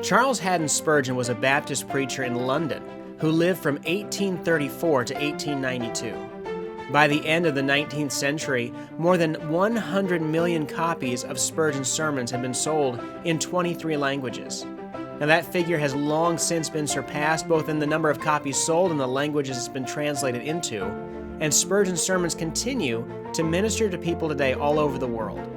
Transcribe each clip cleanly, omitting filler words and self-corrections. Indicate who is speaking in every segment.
Speaker 1: Charles Haddon Spurgeon was a Baptist preacher in London who lived from 1834 to 1892. By the end of the 19th century, more than 100 million copies of Spurgeon's sermons had been sold in 23 languages. Now, that figure has long since been surpassed both in the number of copies sold and the languages it's been translated into, and Spurgeon's sermons continue to minister to people today all over the world.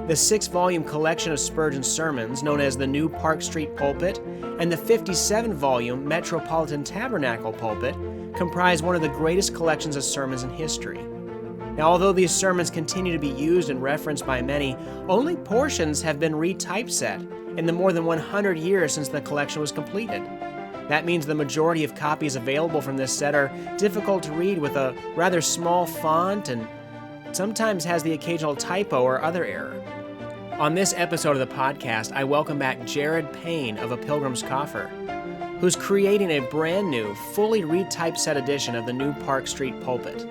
Speaker 1: The 6-volume collection of Spurgeon's sermons, known as the New Park Street Pulpit, and the 57-volume Metropolitan Tabernacle Pulpit, comprise one of the greatest collections of sermons in history. Now, although these sermons continue to be used and referenced by many, only portions have been retypeset in the more than 100 years since the collection was completed. That means the majority of copies available from this set are difficult to read with a rather small font and sometimes has the occasional typo or other error. On this episode of the podcast, I welcome back Jared Payne of a Pilgrims Coffer, who's creating a brand new, fully retypeset edition of the New Park Street Pulpit.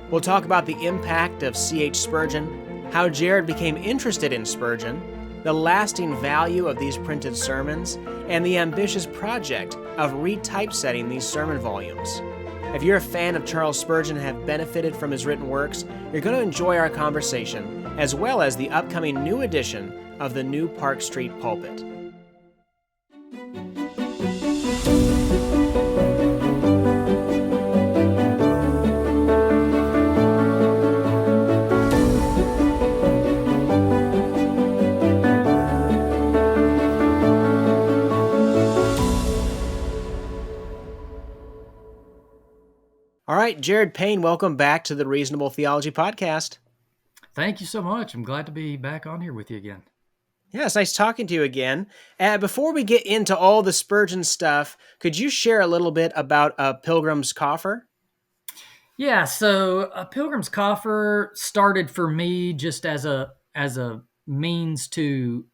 Speaker 1: We'll talk about the impact of C.H. Spurgeon, how Jared became interested in Spurgeon, the lasting value of these printed sermons, and the ambitious project of retypesetting these sermon volumes. If you're a fan of Charles Spurgeon and have benefited from his written works, you're going to enjoy our conversation, as well as the upcoming new edition of the New Park Street Pulpit. All right, Jared Payne, welcome back to the Reasonable Theology Podcast.
Speaker 2: Thank you so much. I'm glad to be back on here with you again.
Speaker 1: Yeah, it's nice talking to you again. Before we get into all the Spurgeon stuff, could you share a little bit about Pilgrims Coffer?
Speaker 2: Yeah, so Pilgrims Coffer started for me just as a means to.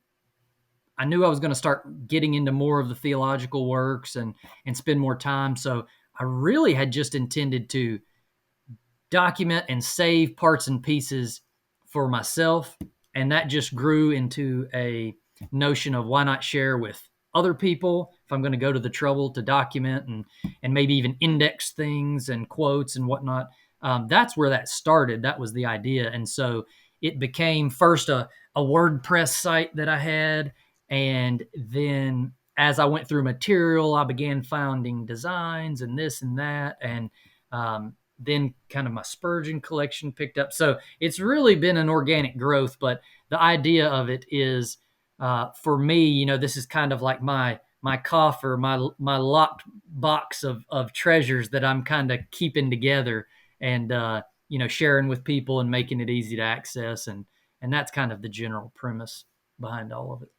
Speaker 2: I knew I was going to start getting into more of the theological works and spend more time. So I really had just intended to document and save parts and pieces for myself. And that just grew into a notion of why not share with other people if I'm going to go to the trouble to document and maybe even index things and quotes and whatnot. That's where that started. That was the idea. And so it became first a WordPress site that I had. And then as I went through material, I began finding designs and this and that. And then kind of my Spurgeon collection picked up. So it's really been an organic growth, but the idea of it is, for me, this is kind of like my coffer, my locked box of treasures that I'm kind of keeping together and, sharing with people and making it easy to access. And that's kind of the general premise behind all of it.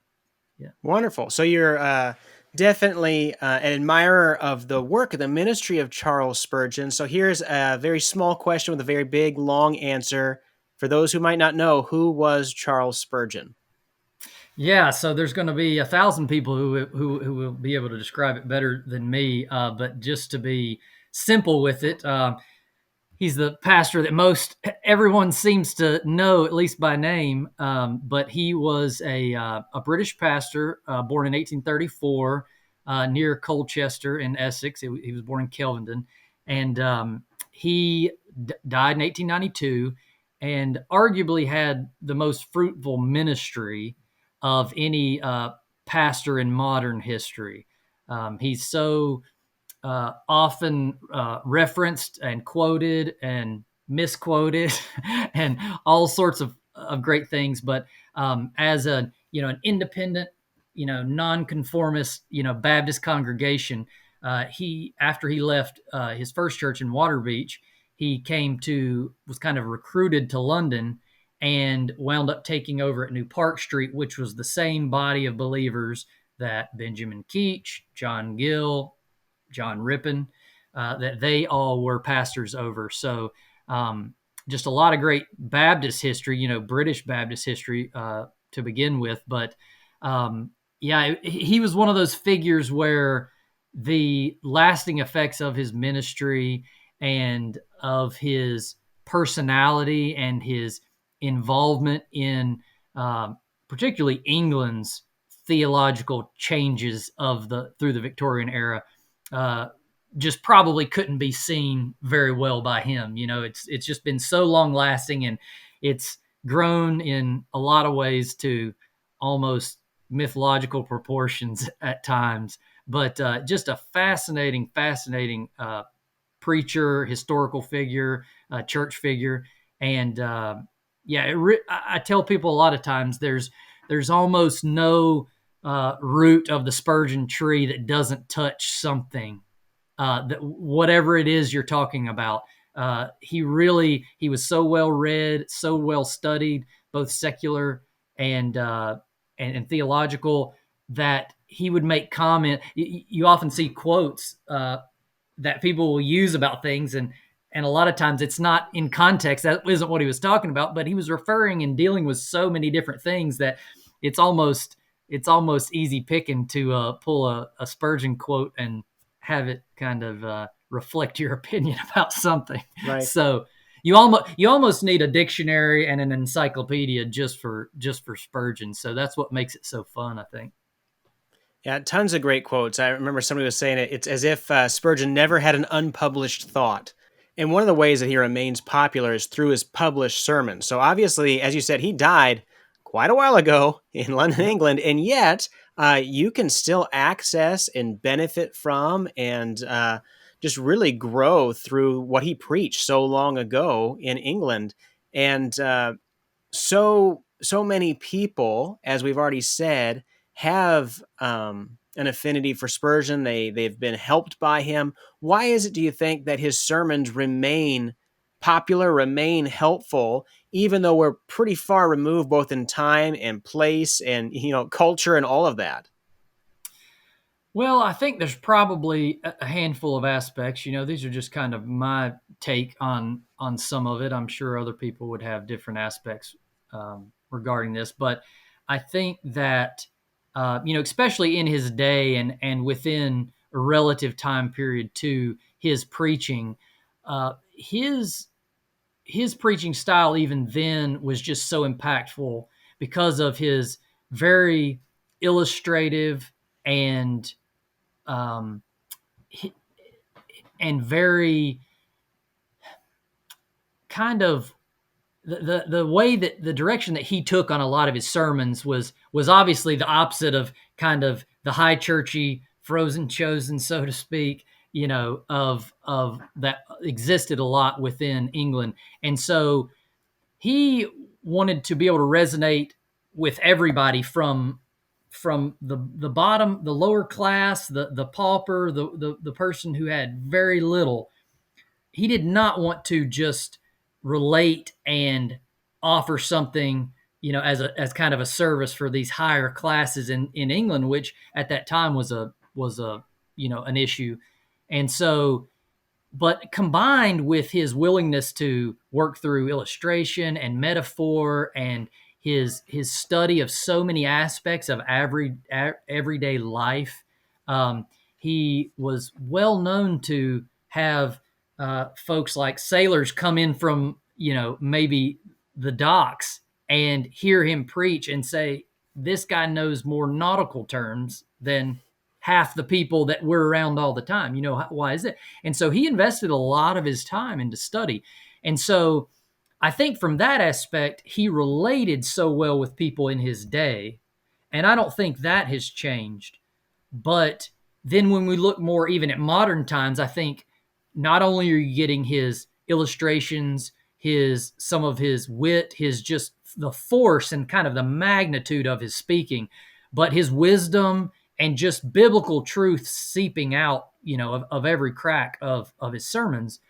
Speaker 2: Yeah.
Speaker 1: Wonderful. So you're definitely an admirer of the work of the ministry of Charles Spurgeon. So here's a very small question with a very big, long answer. For those who might not know, who was Charles Spurgeon?
Speaker 2: Yeah, so there's going to be 1,000 people who will be able to describe it better than me. But just to be simple with it, he's the pastor that everyone seems to know, at least by name. But he was a British pastor born in 1834 near Colchester in Essex. He was born in Kelvedon, and he died in 1892, and arguably had the most fruitful ministry of any pastor in modern history. He's so often referenced and quoted and misquoted and all sorts of great things. But as an independent, nonconformist, Baptist congregation, after he left his first church in Waterbeach, he was kind of recruited to London and wound up taking over at New Park Street, which was the same body of believers that Benjamin Keach, John Gill, John Rippon, that they all were pastors over. So just a lot of great Baptist history, British Baptist history to begin with. But he was one of those figures where the lasting effects of his ministry and of his personality and his involvement in particularly England's theological changes through the Victorian era just probably couldn't be seen very well by him. It's just been so long lasting, and it's grown in a lot of ways to almost mythological proportions at times. But just a fascinating preacher, historical figure, church figure, and I tell people a lot of times there's almost no root of the Spurgeon tree that doesn't touch something, that whatever it is you're talking about. He was so well read, so well studied, both secular and theological, that he would make comment. You often see quotes that people will use about things, and a lot of times it's not in context. That isn't what he was talking about, but he was referring and dealing with so many different things that it's almost easy picking to pull a Spurgeon quote and have it kind of reflect your opinion about something.
Speaker 1: Right.
Speaker 2: So you almost need a dictionary and an encyclopedia just for Spurgeon. So that's what makes it so fun, I think.
Speaker 1: Yeah, tons of great quotes. I remember somebody was saying it's as if Spurgeon never had an unpublished thought. And one of the ways that he remains popular is through his published sermons. So obviously, as you said, he died quite a while ago in London, England, and yet you can still access and benefit from and just really grow through what he preached so long ago in England. And so many people, as we've already said, have an affinity for Spurgeon. They've been helped by him. Why is it, do you think, that his sermons remain popular, remain helpful, even though we're pretty far removed both in time and place and culture and all of that?
Speaker 2: Well, I think there's probably a handful of aspects. These are just kind of my take on some of it. I'm sure other people would have different aspects regarding this, but I think that especially in his day and within a relative time period to his preaching, his preaching style even then was just so impactful because of his very illustrative and very kind of the way that the direction that he took on a lot of his sermons was obviously the opposite of kind of the high churchy frozen chosen, so to speak, of that existed a lot within England. And so he wanted to be able to resonate with everybody from the bottom, the lower class, the pauper, the person who had very little. He did not want to just relate and offer something, as kind of a service for these higher classes in England, which at that time was a an issue. And so, but combined with his willingness to work through illustration and metaphor and his study of so many aspects of everyday life, he was well known to have folks like sailors come in from maybe the docks and hear him preach and say, "This guy knows more nautical terms than half the people that we're around all the time. Why is it?" And so he invested a lot of his time into study. And so I think from that aspect, he related so well with people in his day. And I don't think that has changed. But then when we look more even at modern times, I think not only are you getting his illustrations, some of his wit, his just the force and kind of the magnitude of his speaking, but his wisdom and just biblical truth seeping out, of every crack of his sermons.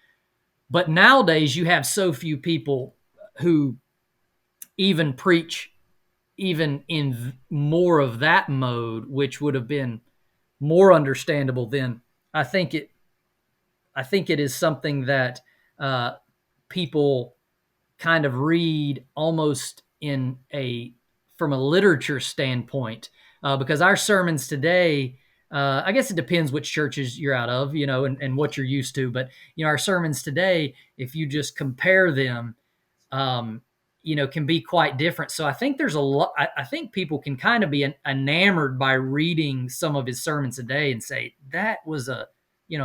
Speaker 2: But nowadays you have so few people who even preach even in more of that mode, which would have been more understandable then. I think it is something that people kind of read almost from a literature standpoint, because our sermons today, I guess it depends which churches you're out of, and what you're used to. But our sermons today, if you just compare them, can be quite different. So I think there's a lot. I think people can kind of be enamored by reading some of his sermons a day and say that was a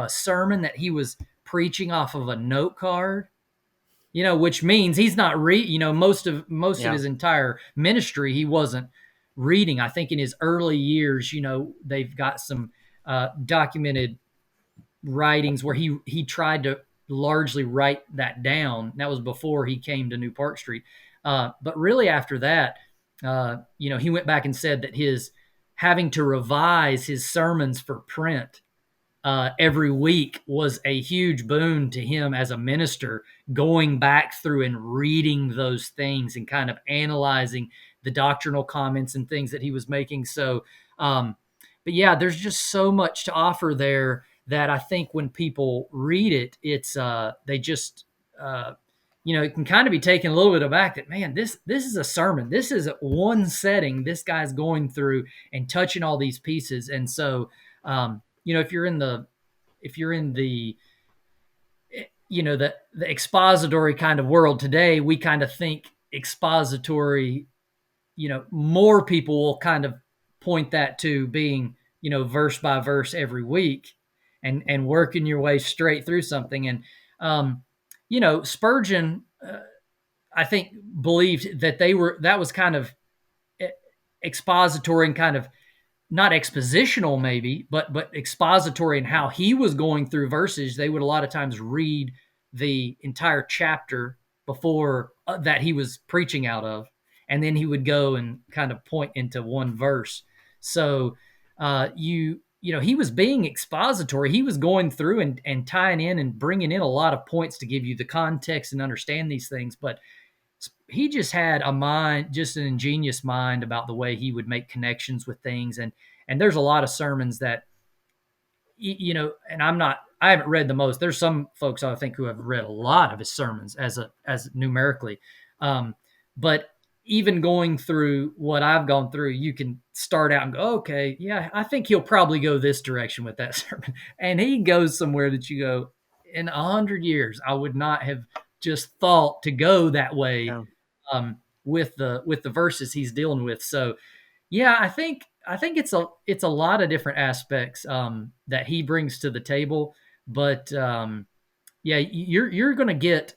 Speaker 2: sermon that he was preaching off of a note card. Which means he's not most of
Speaker 1: Yeah.
Speaker 2: his entire ministry he wasn't reading. I think in his early years, they've got some documented writings where he tried to largely write that down. That was before he came to New Park Street. But really after that, he went back and said that his having to revise his sermons for print every week was a huge boon to him as a minister, going back through and reading those things and kind of analyzing the doctrinal comments and things that he was making. So, but yeah, there's just so much to offer there that I think when people read it, it's they just it can kind of be taken a little bit aback that, man, this is a sermon. This is one setting this guy's going through and touching all these pieces. And so if you're in the the expository kind of world today, we kind of think expository, more people will kind of point that to being, verse by verse every week and working your way straight through something. And, Spurgeon, I think, believed that that was kind of expository and kind of not expositional maybe, but expository in how he was going through verses. They would a lot of times read the entire chapter before that he was preaching out of, and then he would go and kind of point into one verse. So he was being expository. He was going through and tying in and bringing in a lot of points to give you the context and understand these things. But he just had a mind, just an ingenious mind about the way he would make connections with things. And there's a lot of sermons that, and I haven't read the most. There's some folks I think who have read a lot of his sermons as numerically. But even going through what I've gone through, you can start out and go, okay, yeah, I think he'll probably go this direction with that sermon. And he goes somewhere that you go, in 100 years, I would not have just thought to go that way.
Speaker 1: Yeah.
Speaker 2: With the verses he's dealing with. So yeah, I think it's a lot of different aspects that he brings to the table. But yeah, you're gonna get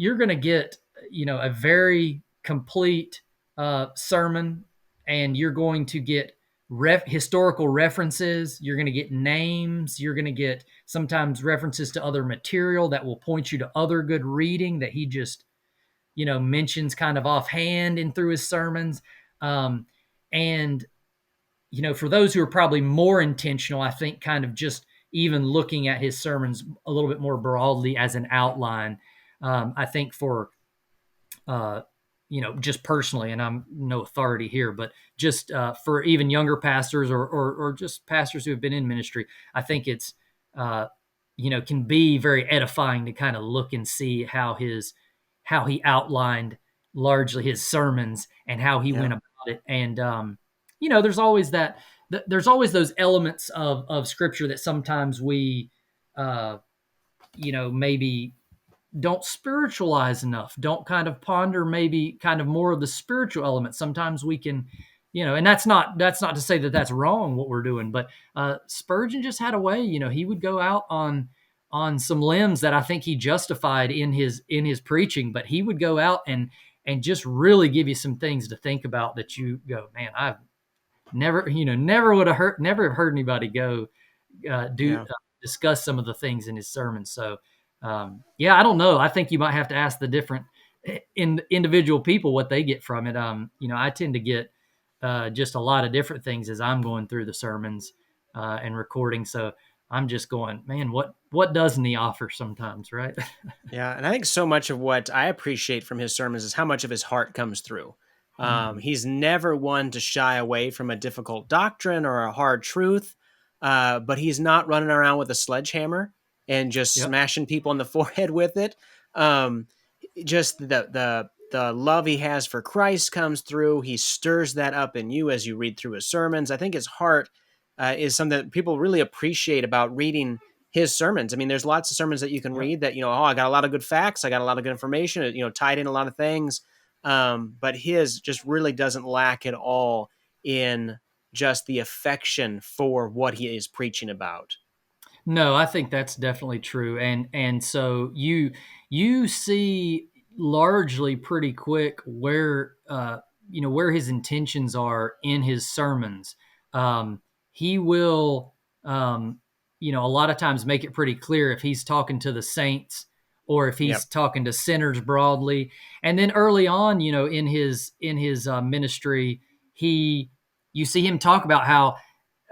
Speaker 2: a very complete sermon, and you're going to get historical references. You're going to get names. You're going to get sometimes references to other material that will point you to other good reading that he just mentions kind of offhand and through his sermons. And, for those who are probably more intentional, I think kind of just even looking at his sermons a little bit more broadly as an outline. I think for, just personally, and I'm no authority here, but just for even younger pastors or just pastors who have been in ministry, I think it's, can be very edifying to kind of look and see how he outlined largely his sermons and how he went about it. And, there's always there's always those elements of scripture that sometimes we, maybe don't spiritualize enough, don't kind of ponder maybe kind of more of the spiritual elements. Sometimes we can, and that's not to say that that's wrong what we're doing, but Spurgeon just had a way, he would go out on some limbs that I think he justified in his preaching, but he would go out and just really give you some things to think about that you go, man, I've never have heard anybody go discuss some of the things in his sermons. So I don't know. I think you might have to ask the different individual people what they get from it. I tend to get just a lot of different things as I'm going through the sermons and recording. So I'm just going, man, what doesn't he offer sometimes, right?
Speaker 1: Yeah, and I think so much of what I appreciate from his sermons is how much of his heart comes through. He's never one to shy away from a difficult doctrine or a hard truth, but he's not running around with a sledgehammer and just smashing people on the forehead with it. Just the love he has for Christ comes through. He stirs that up in you as you read through his sermons. I think his heart is something that people really appreciate about reading his sermons. I mean, there's lots of sermons that you can read that, I got a lot of good facts. I got a lot of good information, tied in a lot of things. but his just really doesn't lack at all in just the affection for what he is preaching about.
Speaker 2: No, I think that's definitely true, and so you see largely pretty quick where where his intentions are in his sermons. He will a lot of times make it pretty clear if he's talking to the saints or if he's
Speaker 1: Yep.
Speaker 2: talking to sinners broadly. And then early on, in his ministry, he you see him talk about how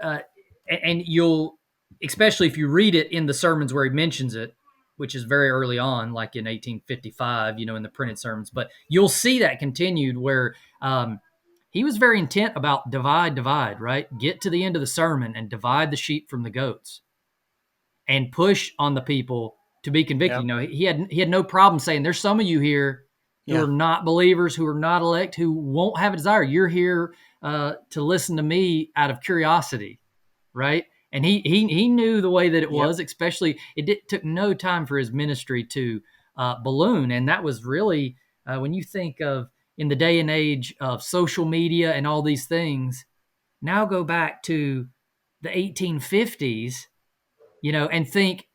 Speaker 2: uh, and you'll especially if you read it in the sermons where he mentions it, which is very early on, like in 1855, in the printed sermons. But you'll see that continued where he was very intent about divide, right? Get to the end of the sermon and divide the sheep from the goats and push on the people to be convicted.
Speaker 1: Yep.
Speaker 2: He had no problem saying, there's some of you here who
Speaker 1: Yeah.
Speaker 2: are not believers, who are not elect, who won't have a desire. You're here to listen to me out of curiosity, right? And he knew the way that it
Speaker 1: Yep.
Speaker 2: was. Especially, took no time for his ministry to balloon, and that was really when you think of in the day and age of social media and all these things. Now go back to the 1850s, and think,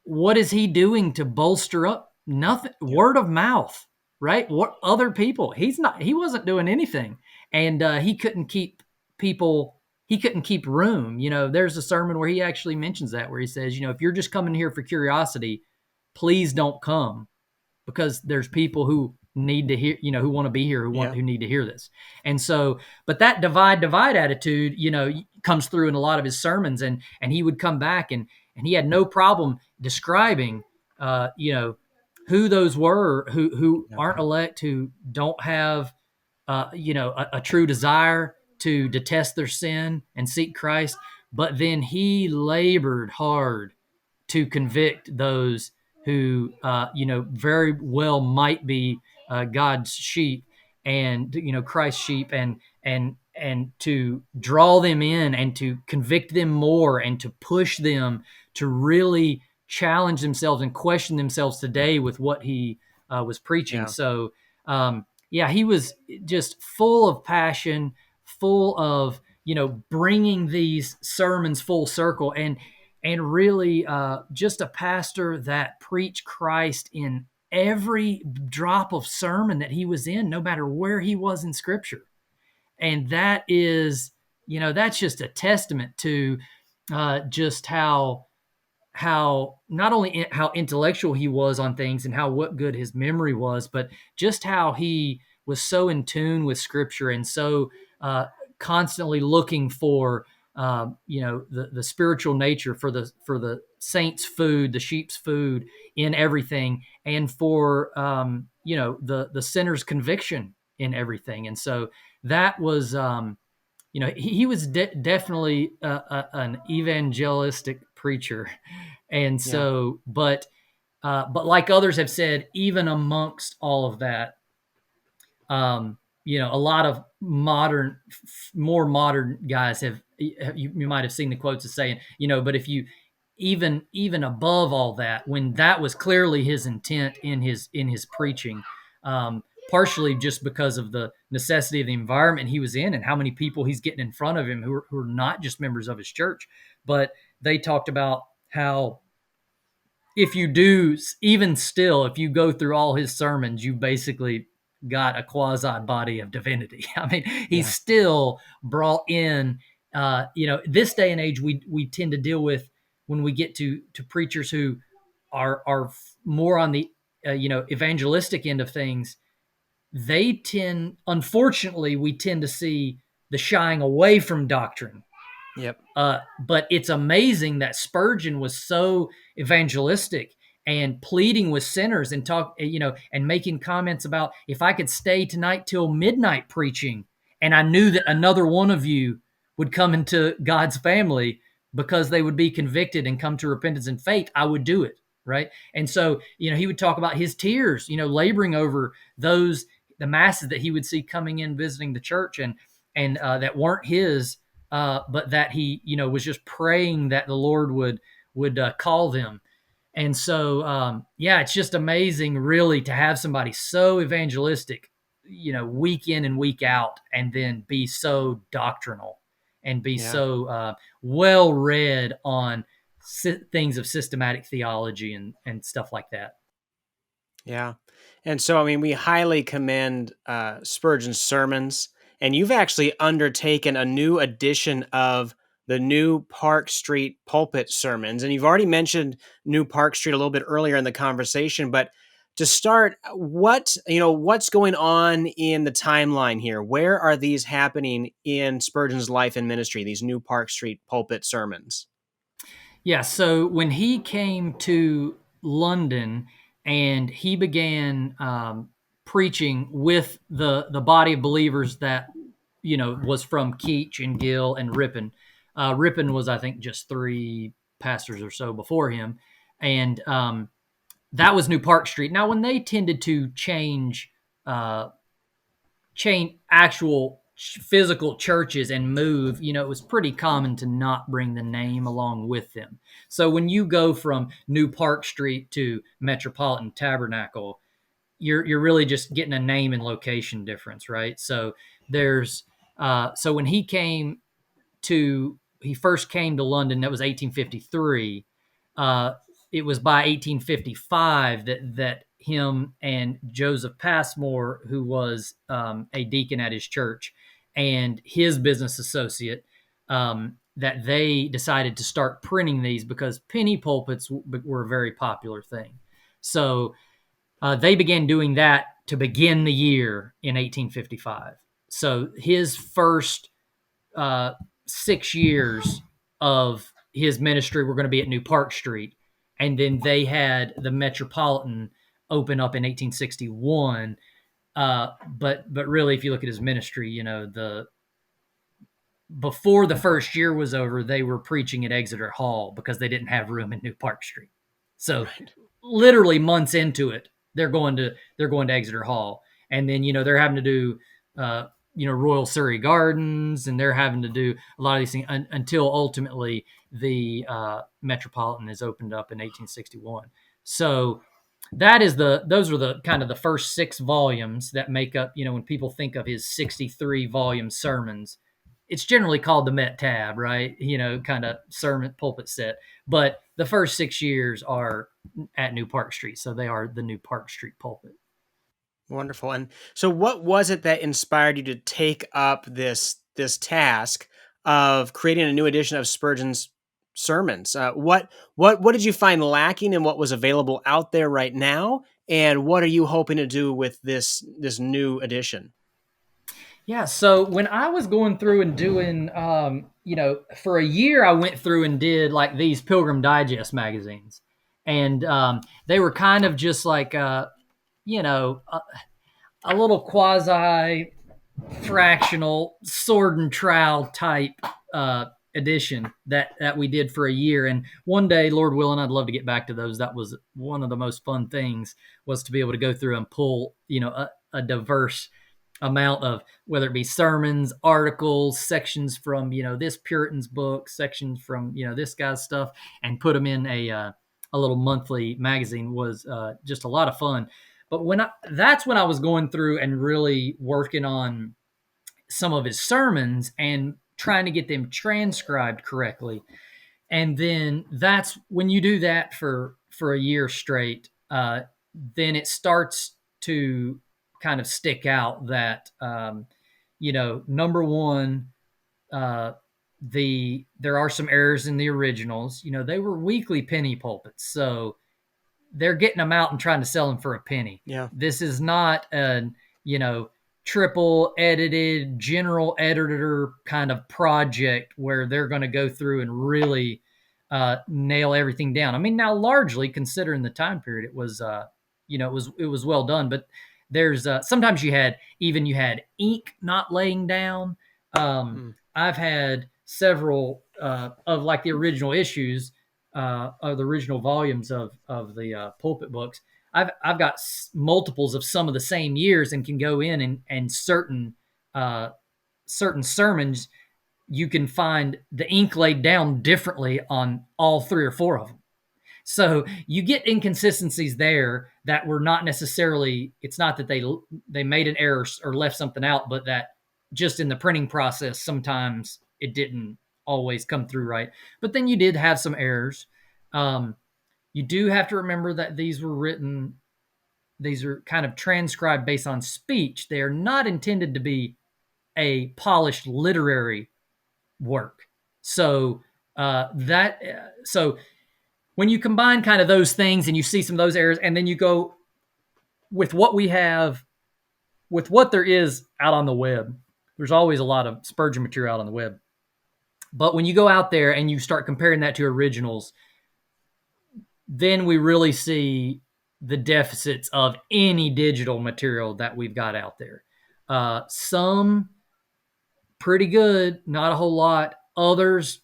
Speaker 2: what is he doing to bolster up? Nothing.
Speaker 1: Yep.
Speaker 2: Word of mouth, right? What other people? He wasn't doing anything, and he couldn't keep people. He couldn't keep room. There's a sermon where he actually mentions that, where he says, if you're just coming here for curiosity, please don't come, because there's people who need to hear, who want to be here,
Speaker 1: Yeah.
Speaker 2: who need to hear this. And so, but that divide attitude, comes through in a lot of his sermons, and he would come back and he had no problem describing, who those were who
Speaker 1: Yep.
Speaker 2: aren't elect, who don't have, a true desire to detest their sin and seek Christ. But then he labored hard to convict those who, very well might be God's sheep and, Christ's sheep, and to draw them in and to convict them more and to push them to really challenge themselves and question themselves today with what he was preaching.
Speaker 1: Yeah.
Speaker 2: So, he was just full of passion, full of, bringing these sermons full circle, and really just a pastor that preached Christ in every drop of sermon that he was in, no matter where he was in Scripture. And that is, that's just a testament to just how not only how intellectual he was on things and what good his memory was, but just how he was so in tune with Scripture and so constantly looking for the spiritual nature for the saints' food, the sheep's food in everything, and for the sinner's conviction in everything. And so that was he was definitely an evangelistic preacher. And
Speaker 1: Yeah.
Speaker 2: so, but like others have said, even amongst all of that, a lot of more modern guys you might have seen the quotes as saying, but if you even above all that, when that was clearly his intent in his preaching, partially just because of the necessity of the environment he was in and how many people he's getting in front of him who are not just members of his church, but they talked about how if you do, even still, if you go through all his sermons, you basically got a quasi body of divinity. I mean, he
Speaker 1: Yeah.
Speaker 2: still brought in, this day and age, we tend to deal with when we get to preachers who are more on the, evangelistic end of things. Unfortunately, we tend to see the shying away from doctrine.
Speaker 1: Yep.
Speaker 2: But it's amazing that Spurgeon was so evangelistic and pleading with sinners and and making comments about, if I could stay tonight till midnight preaching, and I knew that another one of you would come into God's family because they would be convicted and come to repentance and faith, I would do it. Right. And so, he would talk about his tears, laboring over the masses that he would see coming in visiting the church and that weren't his, but that he, was just praying that the Lord would call them. And so, it's just amazing, really, to have somebody so evangelistic week in and week out, and then be so doctrinal and be
Speaker 1: Yeah.
Speaker 2: so well read on things of systematic theology and stuff like that.
Speaker 1: Yeah. And so, I mean, we highly commend Spurgeon's sermons, and you've actually undertaken a new edition of the new Park Street Pulpit sermons. And you've already mentioned New Park Street a little bit earlier in the conversation, but to start, what's going on in the timeline here? Where are these happening in Spurgeon's life and ministry, these new Park Street Pulpit sermons?
Speaker 2: Yeah, so when he came to London and he began preaching with the body of believers that was from Keach and Gill and Ripon. Ripon was, I think, just 3 pastors or so before him, and that was New Park Street. Now, when they tended to change actual physical churches and move, it was pretty common to not bring the name along with them. So when you go from New Park Street to Metropolitan Tabernacle, you're really just getting a name and location difference, right? So there's so when he first came to London, that was 1853. It was by 1855 that him and Joseph Passmore, who was a deacon at his church, and his business associate, that they decided to start printing these because penny pulpits were a very popular thing. So they began doing that to begin the year in 1855. So his first 6 years of his ministry were going to be at New Park Street, and then they had the Metropolitan open up in 1861. But really, if you look at his ministry, the before the first year was over, they were preaching at Exeter Hall because they didn't have room in New Park Street. So
Speaker 1: Right.
Speaker 2: literally months into it, they're going to Exeter Hall, and then they're having to do Royal Surrey Gardens, and they're having to do a lot of these things until ultimately the Metropolitan is opened up in 1861. So those are the kind of the first 6 volumes that make up, when people think of his 63 volume sermons, it's generally called the Met Tab, right? Kind of sermon pulpit set. But the first 6 years are at New Park Street, so they are the New Park Street Pulpit.
Speaker 1: Wonderful. And so what was it that inspired you to take up this task of creating a new edition of Spurgeon's sermons? What did you find lacking in what was available out there right now? And what are you hoping to do with this new edition?
Speaker 2: Yeah, so when I was going through and doing, for a year, I went through and did like these Pilgrim Digest magazines, and they were kind of just like, you know, a, a little quasi fractional sword and trowel type edition that we did for a year. And one day, Lord willing, I'd love to get back to those. That was one of the most fun things, was to be able to go through and pull, a diverse amount of, whether it be sermons, articles, sections from, this Puritan's book, sections from, this guy's stuff, and put them in a little monthly magazine. Was just a lot of fun. But that's when I was going through and really working on some of his sermons and trying to get them transcribed correctly. And then that's when you do that for a year straight, then it starts to kind of stick out that, number one, there are some errors in the originals. They were weekly penny pulpits, so they're getting them out and trying to sell them for a penny.
Speaker 1: Yeah.
Speaker 2: This is not a, triple edited general editor kind of project where they're going to go through and really nail everything down. I mean, now largely considering the time period, it was, it was well done, but there's sometimes you had ink not laying down. I've had several of like the original issues of the original volumes of the pulpit books. I've got multiples of some of the same years, and can go in and certain sermons, you can find the ink laid down differently on all 3 or 4 of them. So you get inconsistencies there that were not necessarily, it's not that they made an error or left something out, but that just in the printing process, sometimes it didn't always come through right. But then you did have some errors. You do have to remember that these are kind of transcribed based on speech. They are not intended to be a polished literary work. So so when you combine kind of those things and you see some of those errors, and then you go with what we have, with what there is out on the web, there's always a lot of Spurgeon material out on the web. But when you go out there and you start comparing that to originals, then we really see the deficits of any digital material that we've got out there. Some pretty good, not a whole lot. Others,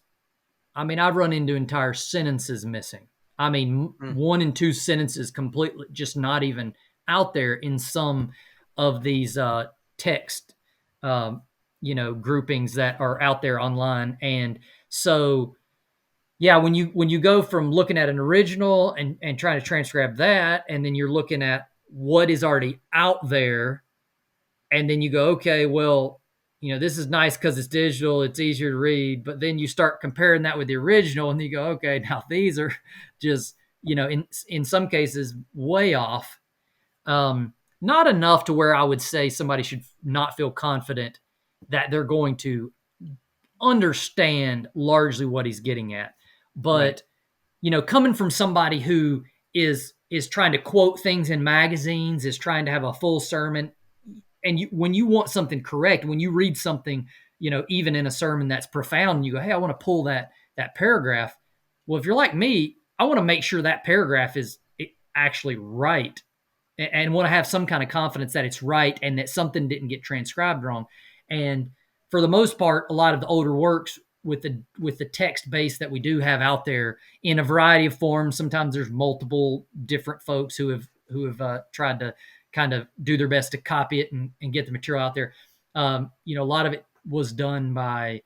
Speaker 2: I mean, I've run into entire sentences missing. I mean, 1 and 2 sentences completely just not even out there in some of these text, groupings that are out there online. And so, yeah, when you go from looking at an original and trying to transcribe that, and then you're looking at what is already out there, and then you go, okay, well, this is nice because it's digital, it's easier to read. But then you start comparing that with the original, and you go, okay, now these are just, in some cases, way off. Not enough to where I would say somebody should not feel confident that they're going to understand largely what he's getting at. But, coming from somebody who is trying to quote things in magazines, is trying to have a full sermon, and when you want something correct, when you read something, even in a sermon that's profound, and you go, hey, I want to pull that paragraph. Well, if you're like me, I want to make sure that paragraph is actually right, and want to have some kind of confidence that it's right and that something didn't get transcribed wrong. And for the most part, a lot of the older works with the text base that we do have out there in a variety of forms. Sometimes there's multiple different folks who have tried to kind of do their best to copy it and get the material out there. A lot of it was done by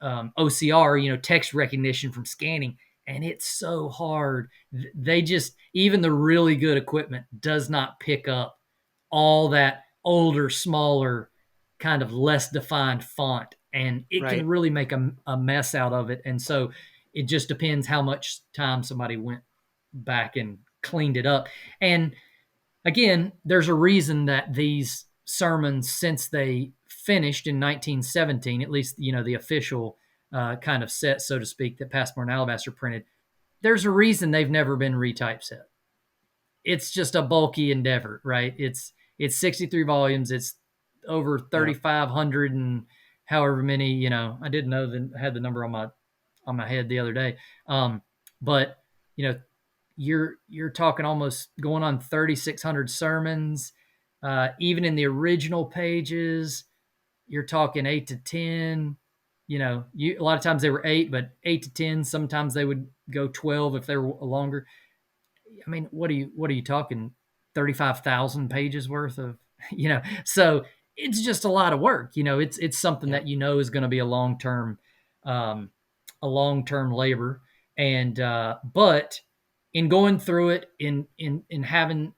Speaker 2: OCR, text recognition from scanning, and it's so hard. They just, even the really good equipment does not pick up all that older, smaller, kind of less defined font, and it
Speaker 1: Right.
Speaker 2: can really make a mess out of it. And so it just depends how much time somebody went back and cleaned it up. And again, there's a reason that these sermons, since they finished in 1917, at least, the official kind of set, so to speak, that Passmore and Alabaster printed, there's a reason they've never been retypeset. It's just a bulky endeavor, right? It's 63 volumes. It's over 3,500 and however many, I didn't know I had the number on my head the other day. But you're talking almost going on 3,600 sermons. Even in the original pages, you're talking 8 to 10. A lot of times they were 8, but 8 to 10. Sometimes they would go 12 if they were longer. I mean, what are you talking? 35,000 pages worth of, so it's just a lot of work. It's something that is going to be a long-term labor. And but in going through it, in having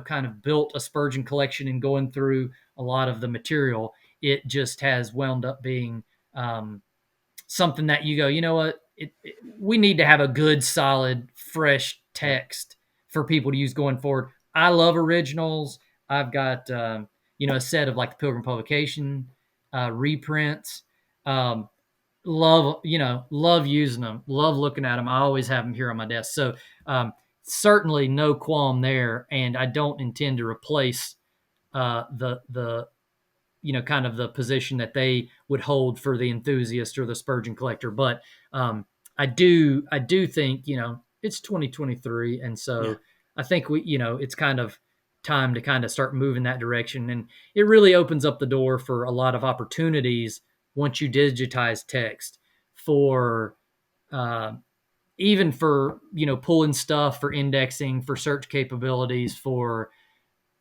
Speaker 2: kind of built a Spurgeon collection and going through a lot of the material, it just has wound up being something that you go, what, we need to have a good, solid, fresh text for people to use going forward. I love originals. I've got a set of like the Pilgrim publication reprints. Love using them, love looking at them. I always have them here on my desk. So certainly no qualm there. And I don't intend to replace the kind of the position that they would hold for the enthusiast or the Spurgeon collector. But I do think, it's 2023. And so I think it's kind of time to kind of start moving that direction. And it really opens up the door for a lot of opportunities once you digitize text for even for, pulling stuff, for indexing, for search capabilities, for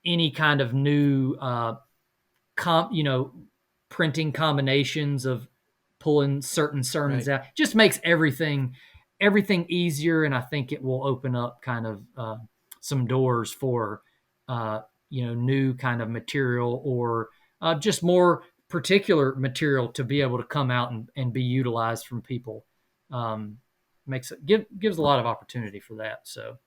Speaker 2: any kind of new printing combinations of pulling certain sermons out. Just makes everything everything easier, and I think it will open up kind of some doors for new kind of material, or just more particular material to be able to come out and be utilized from people. Gives a lot of opportunity for that. So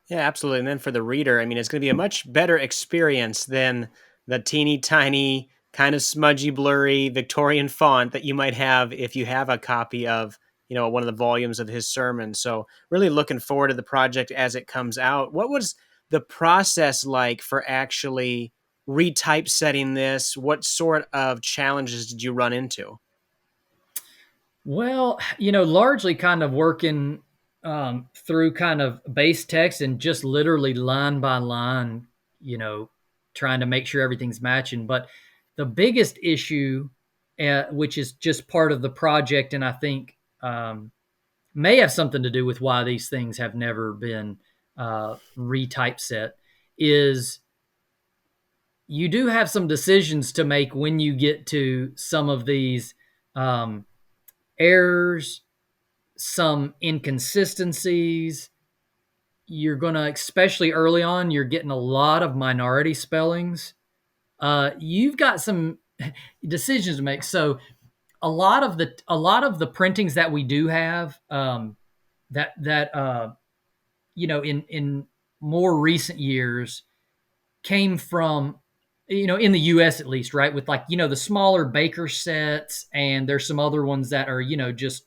Speaker 1: Yeah, absolutely. And then for the reader, I mean, it's going to be a much better experience than the teeny tiny, kind of smudgy, blurry Victorian font that you might have if you have a copy of, one of the volumes of his sermons. So, really looking forward to the project as it comes out. What was the process like for actually retypesetting this? What sort of challenges did you run into?
Speaker 2: well, largely kind of working through kind of base text and just literally line by line, trying to make sure everything's matching. But the biggest issue, which is just part of the project, and I think may have something to do with why these things have never been retypeset, is you do have some decisions to make when you get to some of these errors, some inconsistencies. You're going to, especially early on, you're getting a lot of minority spellings. You've got some decisions to make. So a lot of the printings that we do have, in more recent years, came from, in the US at least, right? With, like, the smaller Baker sets, and there's some other ones that are, just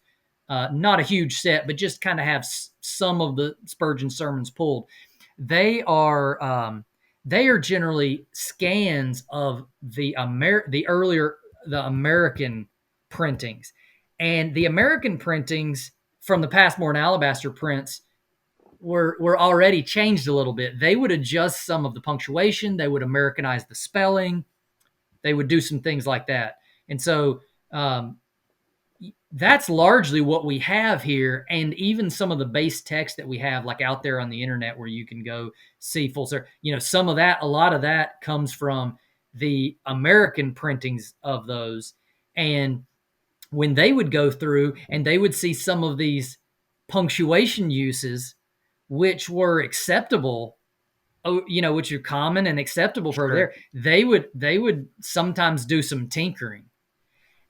Speaker 2: not a huge set, but just kind of have some of the Spurgeon sermons pulled. They are generally scans of the American printings, and the American printings from the Passmore and Alabaster prints were already changed a little bit. They would adjust some of the punctuation. They would Americanize the spelling. They would do some things like that. And so that's largely what we have here. And even some of the base text that we have, like out there on the internet, where you can go see full search, some of that, a lot of that comes from the American printings of those. And when they would go through and they would see some of these punctuation uses, which were acceptable, which are common and acceptable for over
Speaker 1: Sure.
Speaker 2: there, they would sometimes do some tinkering.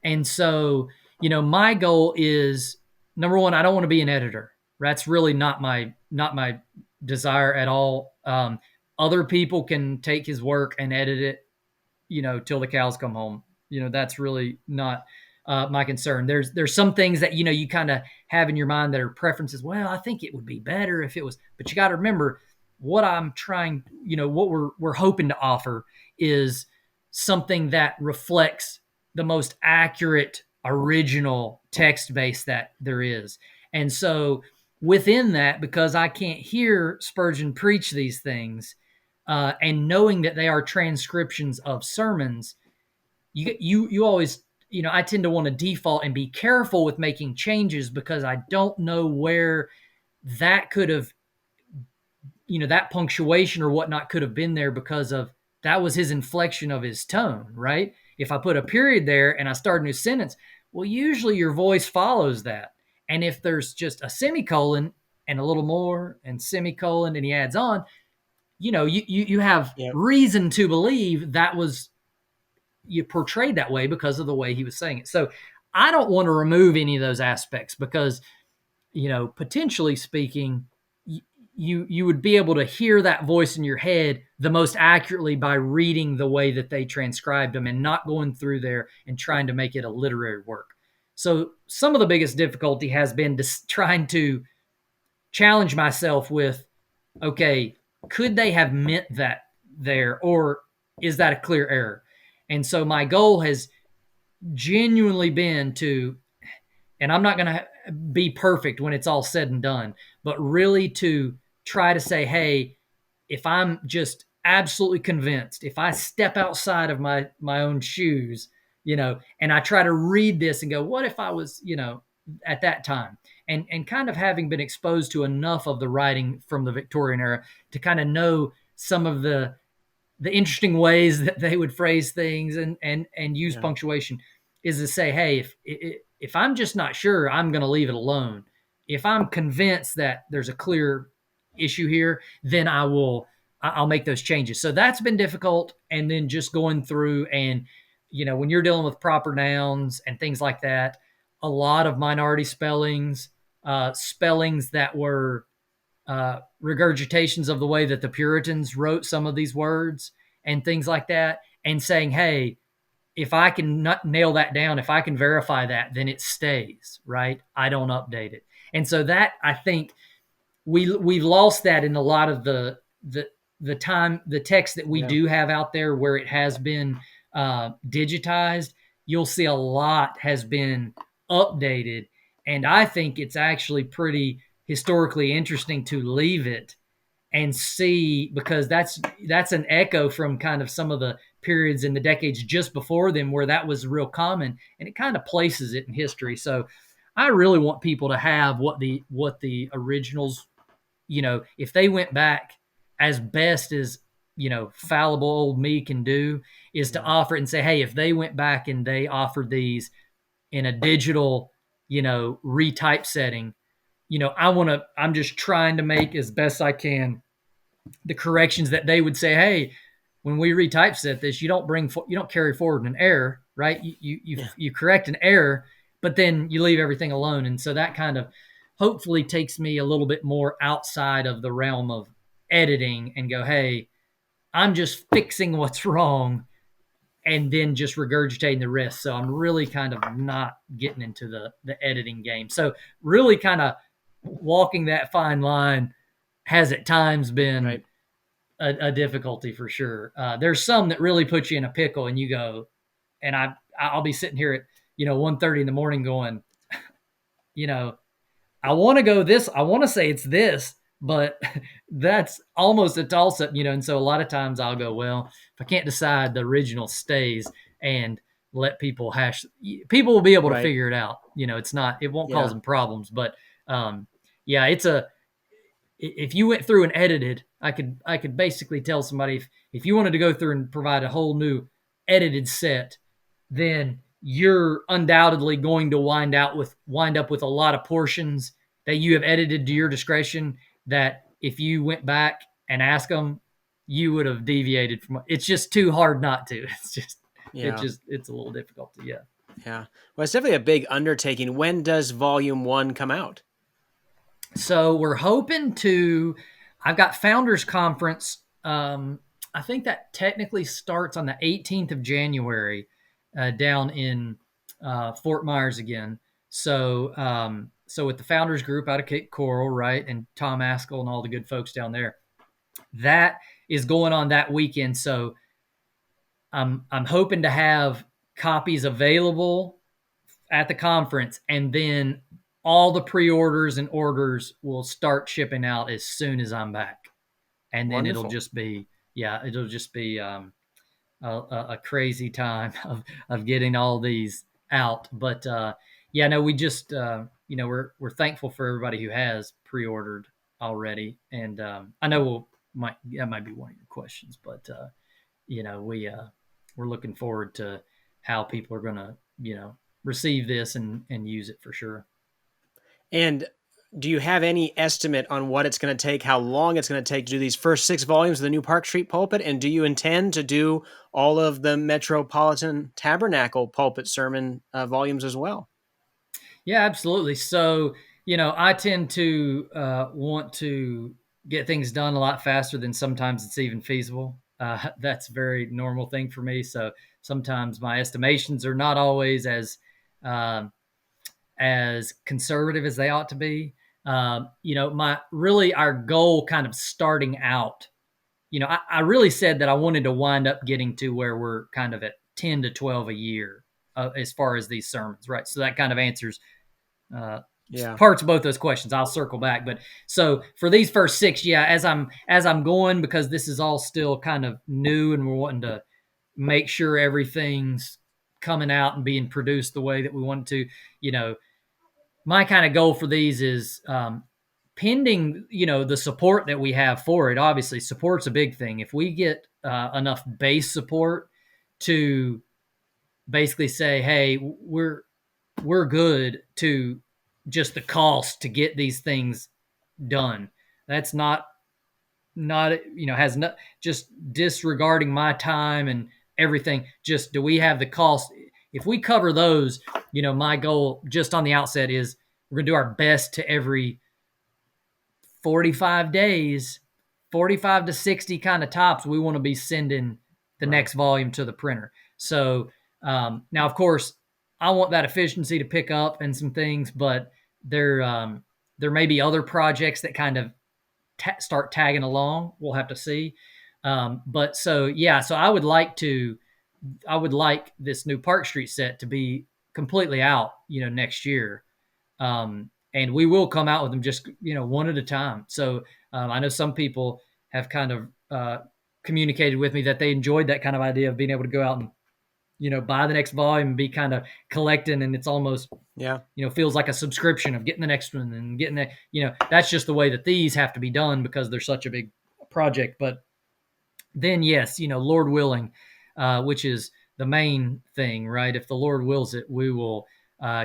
Speaker 2: And so, my goal is, number one, I don't want to be an editor. That's really not my desire at all. Other people can take his work and edit it, till the cows come home. That's really not my concern. There's some things that, you kind of have in your mind that are preferences. Well, I think it would be better if it was, but you got to remember what I'm trying, what we're hoping to offer is something that reflects the most accurate original text base that there is. And so within that, because I can't hear Spurgeon preach these things, and knowing that they are transcriptions of sermons, you always, I tend to want to default and be careful with making changes, because I don't know where that could have, that punctuation or whatnot could have been there, because of that was his inflection of his tone, right? If I put a period there and I start a new sentence, well, usually your voice follows that. And if there's just a semicolon and a little more and semicolon and he adds on, you have
Speaker 1: Yep.
Speaker 2: reason to believe that was you portrayed that way because of the way he was saying it. So I don't want to remove any of those aspects, because, potentially speaking, you would be able to hear that voice in your head the most accurately by reading the way that they transcribed them, and not going through there and trying to make it a literary work. So some of the biggest difficulty has been trying to challenge myself with, okay, could they have meant that there, or is that a clear error? And so my goal has genuinely been to, and I'm not going to be perfect when it's all said and done, but really to try to say, hey, if I'm just absolutely convinced, if I step outside of my own shoes, and I try to read this and go, what if I was, at that time? And kind of having been exposed to enough of the writing from the Victorian era to kind of know some of the interesting ways that they would phrase things and use punctuation, is to say, hey, if I'm just not sure, I'm going to leave it alone. if I'm convinced that there's a clear issue here, then I'll make those changes. So that's been difficult. And then just going through and, when you're dealing with proper nouns and things like that, a lot of minority spellings, spellings that were regurgitations of the way that the Puritans wrote some of these words and things like that, and saying, hey, if I can not nail that down, if I can verify that, then it stays, right? I don't update it. And so that, I think, we've lost that in a lot of the text that we do have out there where it has been digitized. You'll see a lot has been updated, and I think it's actually pretty historically interesting to leave it and see, because that's an echo from kind of some of the periods in the decades just before them where that was real common, and it kind of places it in history. So I really want people to have what the originals, if they went back, as best as, fallible old me can do, is to offer it and say, hey, if they went back and they offered these in a digital, retype setting, I'm just trying to make as best I can the corrections that they would say, hey, when we retypeset this, you don't carry forward an error, right? You correct an error, but then you leave everything alone. And so that kind of hopefully takes me a little bit more outside of the realm of editing and go, hey, I'm just fixing what's wrong and then just regurgitating the rest. So I'm really kind of not getting into the editing game. So really kind of walking that fine line has at times been a difficulty for sure. There's some that really put you in a pickle, and you go, and I'll be sitting here at 1:30 in the morning going, I want to go this, I want to say it's this, but that's almost a toss up, and so a lot of times I'll go, well, if I can't decide, the original stays, and let people will be able to figure it out. It won't cause them problems, but if you went through and edited, I could basically tell somebody, if you wanted to go through and provide a whole new edited set, then you're undoubtedly going to wind up with a lot of portions that you have edited to your discretion, that if you went back and asked them, you would have deviated from. It's just too hard not to. It's a little difficult to.
Speaker 1: Yeah. Well, it's definitely a big undertaking. When does volume 1 come out?
Speaker 2: So we're hoping I've got Founders Conference. I think that technically starts on the 18th of January down in Fort Myers again. So with the Founders Group out of Cape Coral, right, and Tom Askell and all the good folks down there, that is going on that weekend. So I'm hoping to have copies available at the conference, and then all the pre-orders and orders will start shipping out as soon as I'm back. And then
Speaker 1: Wonderful.
Speaker 2: it'll just be a crazy time of getting all these out. But we just we're thankful for everybody who has pre-ordered already. And I know that might be one of your questions, but we're looking forward to how people are going to receive this and use it for sure.
Speaker 1: And do you have any estimate on what it's going to take, how long it's going to take to do these first 6 volumes of the new Park Street Pulpit? And do you intend to do all of the Metropolitan Tabernacle Pulpit sermon volumes as well?
Speaker 2: Yeah, absolutely. So, I tend to want to get things done a lot faster than sometimes it's even feasible. That's a very normal thing for me. So sometimes my estimations are not always as conservative as they ought to be. Our goal kind of starting out, I really said that I wanted to wind up getting to where we're kind of at 10 to 12 a year as far as these sermons, right? So that kind of answers parts of both those questions. I'll circle back, but so for these first 6, as I'm going, because this is all still kind of new and we're wanting to make sure everything's coming out and being produced the way that we want to, my kind of goal for these is pending, the support that we have for it. Obviously, support's a big thing. If we get enough base support to basically say, hey, we're good to just the cost to get these things done. That's not has not just disregarding my time and everything. Just, do we have the cost? If we cover those, my goal just on the outset is we're gonna do our best to every 45 days, 45 to 60 kind of tops, we want to be sending the next volume to the printer. So now, of course, I want that efficiency to pick up and some things, but there may be other projects that kind of start tagging along. We'll have to see. But so I would like this new Park Street set to be completely out, next year. And we will come out with them just, one at a time. So I know some people have kind of communicated with me that they enjoyed that kind of idea of being able to go out and, buy the next volume and be kind of collecting. And it's almost, feels like a subscription of getting the next one and getting that, that's just the way that these have to be done because they're such a big project. But then, yes, Lord willing, which is the main thing, right? If the Lord wills it, we will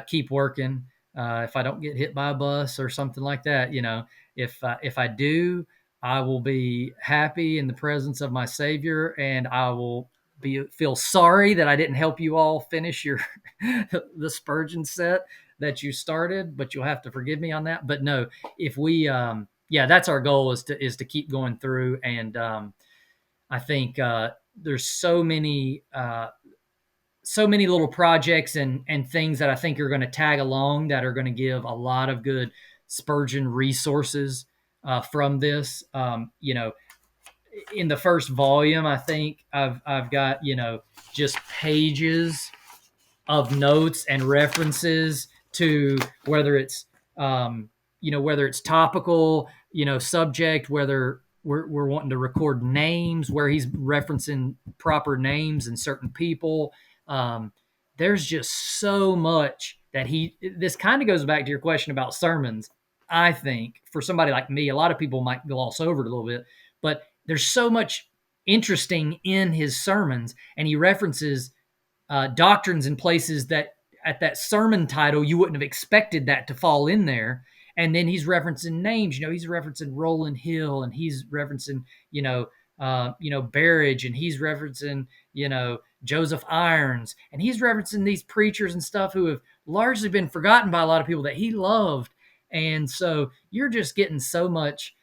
Speaker 2: keep working. If I don't get hit by a bus or something like that, if I do, I will be happy in the presence of my Savior, and I will feel sorry that I didn't help you all finish your the Spurgeon set that you started, but you'll have to forgive me on that. But no, if we, that's our goal is to keep going through, and I think there's so many little projects and things that I think are going to tag along that are going to give a lot of good Spurgeon resources from this. In the first volume, I think I've got, just pages of notes and references to whether it's, whether it's topical, subject, whether we're wanting to record names, where he's referencing proper names and certain people. There's just so much that this kind of goes back to your question about sermons. I think for somebody like me, a lot of people might gloss over it a little bit, but there's so much interesting in his sermons, and he references doctrines in places that at that sermon title, you wouldn't have expected that to fall in there. And then he's referencing names, he's referencing Roland Hill, and he's referencing, Barrage, and he's referencing, Joseph Irons, and he's referencing these preachers and stuff who have largely been forgotten by a lot of people that he loved. And so you're just getting so much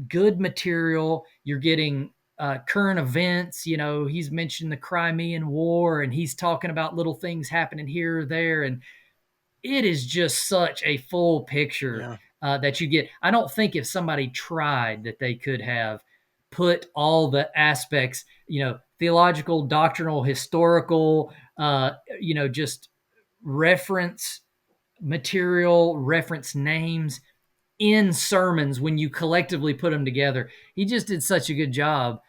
Speaker 2: good material. You're getting current events. He's mentioned the Crimean War, and he's talking about little things happening here or there. And it is just such a full picture that you get. I don't think if somebody tried that they could have put all the aspects, theological, doctrinal, historical, just reference material, reference names in sermons when you collectively put them together. He just did such a good job.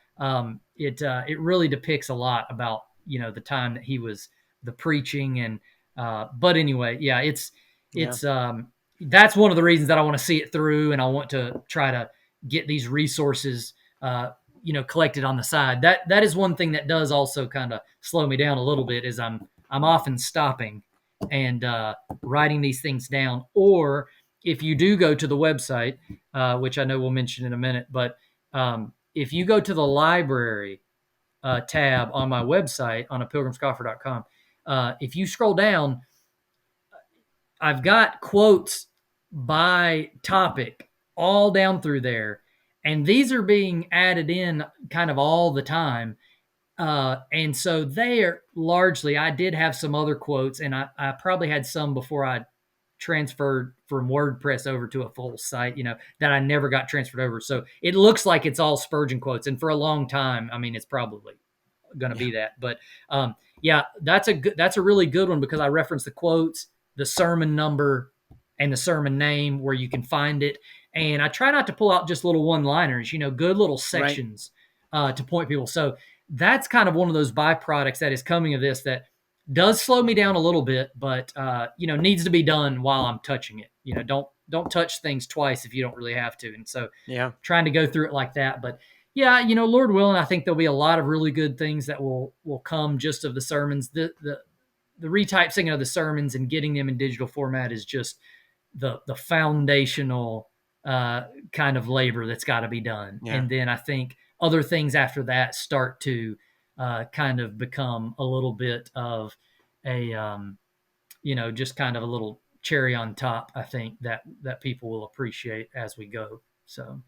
Speaker 2: It really depicts a lot about, the time that he was the preaching. And but anyway, it's that's one of the reasons that I want to see it through, and I want to try to get these resources collected on the side. That is one thing that does also kind of slow me down a little bit, is I'm often stopping and writing these things down. Or if you do go to the website, which I know we'll mention in a minute, but if you go to the library tab on my website on pilgrimscoffer.com, if you scroll down, I've got quotes by topic all down through there, and these are being added in kind of all the time. And so they are largely, I did have some other quotes, and I probably had some before I transferred from WordPress over to a full site, that I never got transferred over. So it looks like it's all Spurgeon quotes. And for a long time, I mean, it's probably going to be that. But that's a really good one, because I reference the quotes, the sermon number, and the sermon name where you can find it. And I try not to pull out just little one-liners, good little sections to point people. So that's kind of one of those byproducts that is coming of this that does slow me down a little bit, but needs to be done while I'm touching it. Don't touch things twice if you don't really have to. And so trying to go through it like that. But Lord willing, I think there'll be a lot of really good things that will come just of the sermons. The retyping of the sermons and getting them in digital format is just the foundational kind of labor that's got to be done.
Speaker 1: Yeah.
Speaker 2: And then I think other things after that start to kind of become a little bit of a just kind of a little cherry on top. I think that people will appreciate as we go. So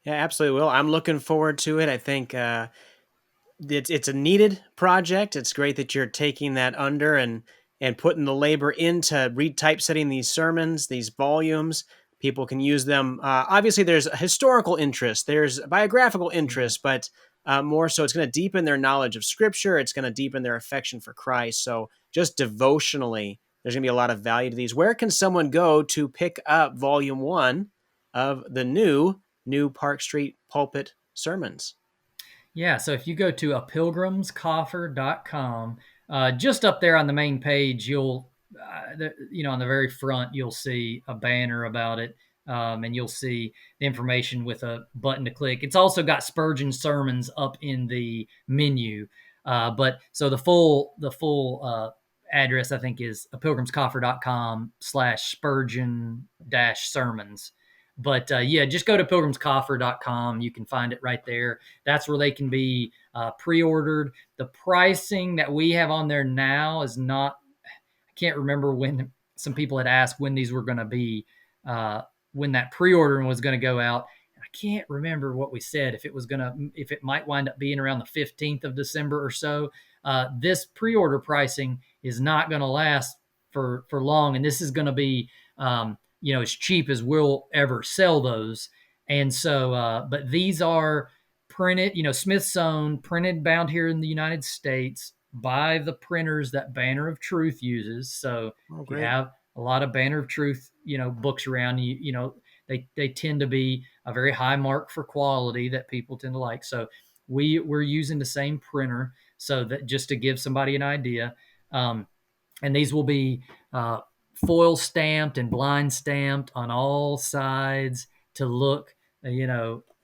Speaker 1: Yeah, absolutely will. I'm looking forward to it. I think it's a needed project. It's great that you're taking that under and putting the labor into retypesetting these sermons, these volumes. People can use them. Obviously, there's historical interest, there's biographical
Speaker 2: yeah.
Speaker 1: interest, but more so, it's going to deepen their knowledge of Scripture. It's going to deepen their affection for Christ. So, just devotionally, there's going to be a lot of value to these. Where can someone go to pick up Volume One of the new Park Street Pulpit sermons?
Speaker 2: Yeah, so if you go to a pilgrimscoffer.com, just up there on the main page, you'll, on the very front, you'll see a banner about it, and you'll see the information with a button to click. It's also got Spurgeon sermons up in the menu, but so the full address I think is a pilgrimscoffer.com/Spurgeon-sermons. But yeah, just go to pilgrimscoffer.com. You can find it right there. That's where they can be pre-ordered. The pricing that we have on there now is not, I can't remember when some people had asked when these were going to be, when that pre-ordering was going to go out. I can't remember what we said, if it might wind up being around the 15th of December or so. This pre-order pricing is not going to last for long. And this is going to be, as cheap as we'll ever sell those. And so, but these are printed, Smith's own, printed, bound here in the United States by the printers that Banner of Truth uses. So
Speaker 1: Oh,
Speaker 2: if you
Speaker 1: great.
Speaker 2: have a lot of Banner of Truth, books around, they tend to be a very high mark for quality that people tend to like. So we're using the same printer, so that just to give somebody an idea. And these will be foil stamped and blind stamped on all sides to look,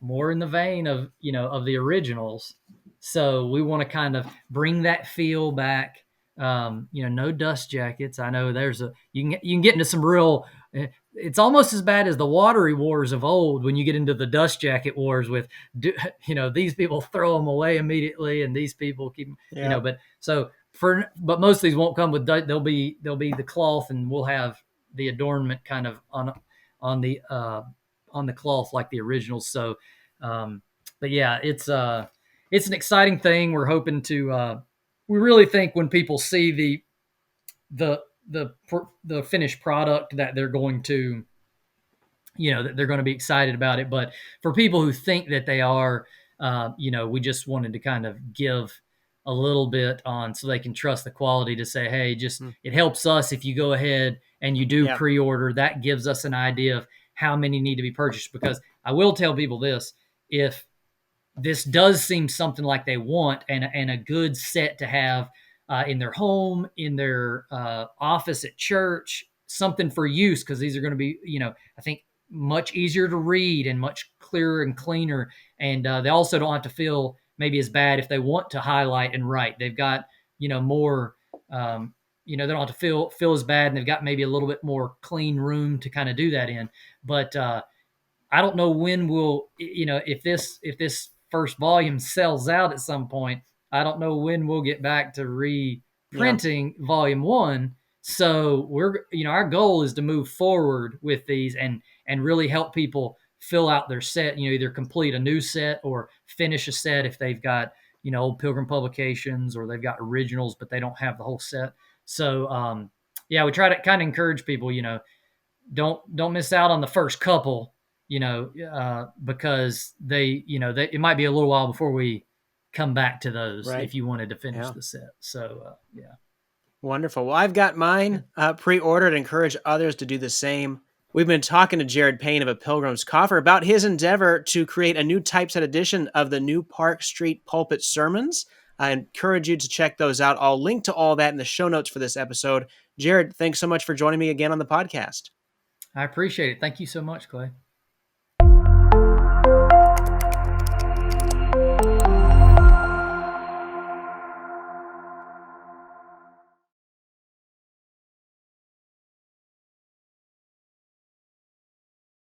Speaker 2: more in the vein of, of the originals. So we want to kind of bring that feel back. No dust jackets. I know you can get into some real, it's almost as bad as the watery wars of old when you get into the dust jacket wars with, these people throw them away immediately and these people keep,
Speaker 1: Yeah.
Speaker 2: but most of these won't come with, they'll be the cloth, and we'll have the adornment kind of on the cloth like the originals. So, but yeah, it's an exciting thing. We're hoping to, we really think when people see the finished product that they're going to, that they're going to be excited about it. But for people who think that they are, we just wanted to kind of give a little bit on, so they can trust the quality, to say, hey, just,
Speaker 1: Mm.
Speaker 2: it helps us if you go ahead and you do
Speaker 1: Yeah.
Speaker 2: pre-order. That gives us an idea of how many need to be purchased. Because I will tell people this, if this does seem something like they want, and a good set to have in their home, in their office, at church, something for use, because these are going to be, I think, much easier to read and much clearer and cleaner. And they also don't have to feel maybe as bad if they want to highlight and write. They've got, more, they don't have to feel as bad, and they've got maybe a little bit more clean room to kind of do that in. But I don't know when if this first volume sells out at some point, I don't know when we'll get back to
Speaker 1: Yeah.
Speaker 2: reprinting volume one. So our goal is to move forward with these and really help people fill out their set, either complete a new set or finish a set if they've got, old Pilgrim publications, or they've got originals, but they don't have the whole set. So, yeah, we try to kind of encourage people, don't miss out on the first couple, because it might be a little while before we come back to those
Speaker 1: Right.
Speaker 2: if you wanted to finish
Speaker 1: Yeah.
Speaker 2: the set. So, yeah.
Speaker 1: Wonderful. Well, I've got mine pre-ordered. Encourage others to do the same. We've been talking to Jared Payne of a Pilgrims Coffer about his endeavor to create a new typeset edition of the new Park Street Pulpit sermons. I encourage you to check those out. I'll link to all that in the show notes for this episode. Jared, thanks so much for joining me again on the podcast.
Speaker 2: I appreciate it. Thank you so much, Clay.